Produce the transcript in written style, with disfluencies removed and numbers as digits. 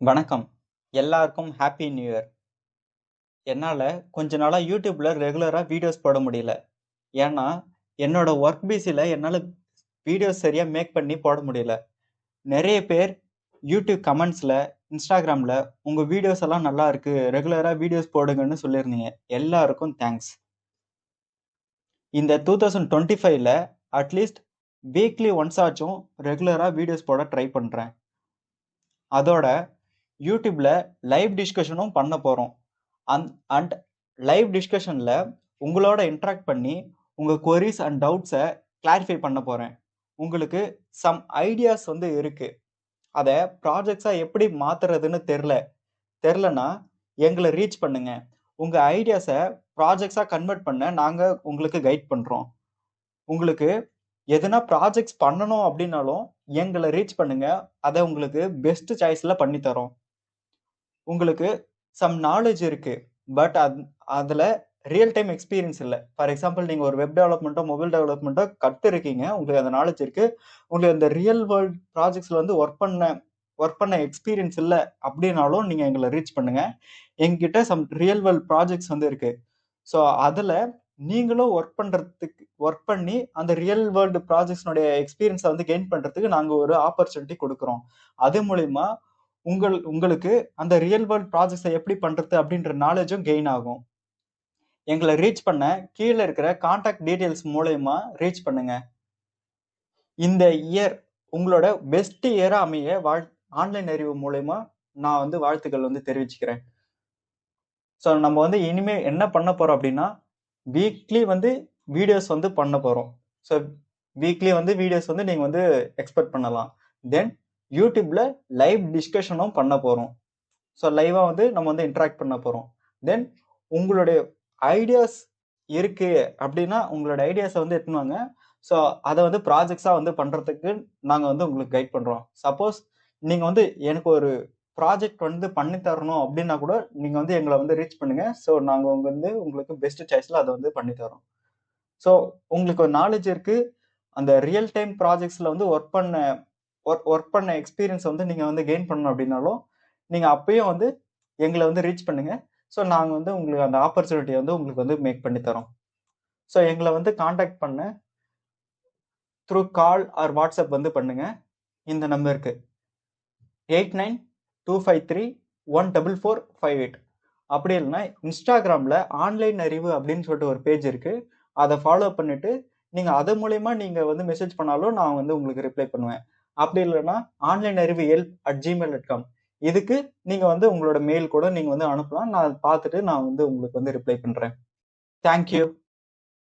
வணக்கம். எல்லாருக்கும் happy new year. என்னால கொஞ்ச நாளா YouTubeல ரெகுலரா வீடியோஸ் போட முடியல. ஏன்னா, என்னோட வொர்க் பிஸில என்னால வீடியோஸ் சரியா மேக் பண்ணி போட முடியல. நெறைய பேர் YouTube கமெண்ட்ஸ்ல, Instagramல உங்க வீடியோஸ் எல்லாம் நல்லா இருக்கு. ரெகுலரா வீடியோஸ் போடுங்கன்னு சொல்லியிருந்தீங்க. எல்லாருக்கும் தேங்க்ஸ். இந்த 2025ல அட்லீஸ்ட் வீக்லி ஒன்ஸ் ஆச்சும் ரெகுலரா வீடியோஸ் போட ட்ரை பண்றேன். அதோட YouTubeல லைவ் டிஸ்கஷனும் பண்ண போறோம். அண்ட் லைவ் டிஸ்கஷன்ல உங்களோட இன்டராக்ட் பண்ணி உங்க queries அண்ட் டவுட்ஸை கிளாரிஃபை பண்ண போறேன். உங்களுக்கு சம் ஐடியாஸ் இருக்கு. அதை ப்ராஜெக்ட்ஸா எப்படி மாத்துறதுன்னு தெரிலனா எங்களை ரீச் பண்ணுங்க. உங்க ஐடியாஸை ப்ராஜெக்ட்ஸா கன்வெர்ட் பண்ண நாங்க உங்களுக்கு கைட் பண்றோம். உங்களுக்கு எதுனா ப்ராஜெக்ட்ஸ் பண்ணணும் அப்படின்னாலும் எங்களை ரீச் பண்ணுங்க. அதை உங்களுக்கு பெஸ்ட் சாய்ஸ்ல பண்ணி தரோம். உங்களுக்கு சம் நாலேஜ் இருக்கு. பட் அதுல ரியல் டைம் எக்ஸ்பீரியன்ஸ் இல்ல. ஃபார் எக்ஸாம்பிள் நீங்க ஒரு வெப் டெவலப்மெண்ட்டோ, மொபைல் டெவலப்மெண்ட்டோ கத்துருக்கீங்க. உங்களுக்கு அந்த நாலேஜ் இருக்கு. உங்களுக்கு அந்த ரியல் வேர்ல்ட் ப்ராஜெக்ட்ஸ்ல ஒர்க் பண்ண எக்ஸ்பீரியன்ஸ் இல்ல அப்படின்னாலும் நீங்க எங்களை ரீச் பண்ணுங்க. எங்ககிட்ட சம் ரியல் வேர்ல்ட் ப்ராஜெக்ட்ஸ் இருக்கு. ஸோ அதுல நீங்களும் ஒர்க் பண்ணி அந்த ரியல் வேர்ல்டு ப்ராஜெக்ட்ஸ்னுடைய எக்ஸ்பீரியன்ஸை கெயின் பண்றதுக்கு நாங்க ஒரு ஆப்பர்ச்சுனிட்டி கொடுக்குறோம். அது மூலியமா உங்களுக்கு அந்த ரியல் வேர்ல்ட் ப்ராஜெக்ட்ஸை எப்படி பண்றது அப்படின்ற நாலேஜும் கெயின் ஆகும். எங்களை ரீச் பண்ண கீழே இருக்கிற கான்டாக்ட் டீடைல்ஸ் மூலயமா ரீச் பண்ணுங்க. இந்த இயர் உங்களோட பெஸ்ட் இயரா அமைய ஆன்லைன் அறிவு மூலயமா நான் வாழ்த்துக்கள் தெரிவிச்சுக்கிறேன். ஸோ நம்ம இனிமே என்ன பண்ண போறோம் அப்படின்னா வீக்லி வீடியோஸ் பண்ண போறோம். ஸோ வீக்லி வீடியோஸ் நீங்க எக்ஸ்பெக்ட் பண்ணலாம். தென் யூடியூப்ல லைவ் டிஸ்கஷனும் பண்ண போறோம். ஸோ லைவா நம்ம இன்டராக்ட் பண்ண போறோம். தென் உங்களுடைய ஐடியாஸ் இருக்கு அப்படின்னா உங்களோட ஐடியாஸை எடுத்துன்னு வாங்க. ஸோ அதை ப்ராஜெக்ட்ஸா பண்றதுக்கு நாங்க உங்களுக்கு கைட் பண்றோம். சப்போஸ் நீங்க எனக்கு ஒரு ப்ராஜெக்ட் பண்ணி தரணும் அப்படின்னா கூட நீங்க எங்களை ரீச் பண்ணுங்க. ஸோ நாங்க உங்களுக்கு பெஸ்ட் சாய்ஸ்ல அதை பண்ணி தரோம். ஸோ உங்களுக்கு ஒரு நாலேஜ் இருக்கு. அந்த ரியல் டைம் ப்ராஜெக்ட்ஸ்ல ஒர்க் பண்ண எக்ஸ்பீரியன்ஸ் நீங்க கெயின் பண்ணணும் அப்படின்னாலும் நீங்க அப்பயும் எங்களை ரீச் பண்ணுங்க. ஸோ நாங்க உங்களுக்கு அந்த ஆப்பர்ச்சுனிட்டியை உங்களுக்கு மேக் பண்ணி தரோம். ஸோ எங்களை காண்டாக்ட் பண்ண த்ரூ கால் ஆர் வாட்ஸ்அப் பண்ணுங்க. இந்த நம்பருக்கு 8925314458. அப்படி இல்லைன்னா இன்ஸ்டாகிராம்ல ஆன்லைன் அறிவு அப்படின்னு சொல்லிட்டு ஒரு பேஜ் இருக்கு. அதை ஃபாலோ பண்ணிட்டு நீங்க அது மூலயமா நீங்க மெசேஜ் பண்ணாலும் நான் உங்களுக்கு ரிப்ளை பண்ணுவேன். அப்படி இல்லைன்னா ஆன்லைன் அறிவு help@gmail.com இதுக்கு நீங்க உங்களோட மெயில் கூட நீங்க அனுப்பலாம். நான் பார்த்துட்டு நான் உங்களுக்கு ரிப்ளை பண்றேன். தேங்க்யூ.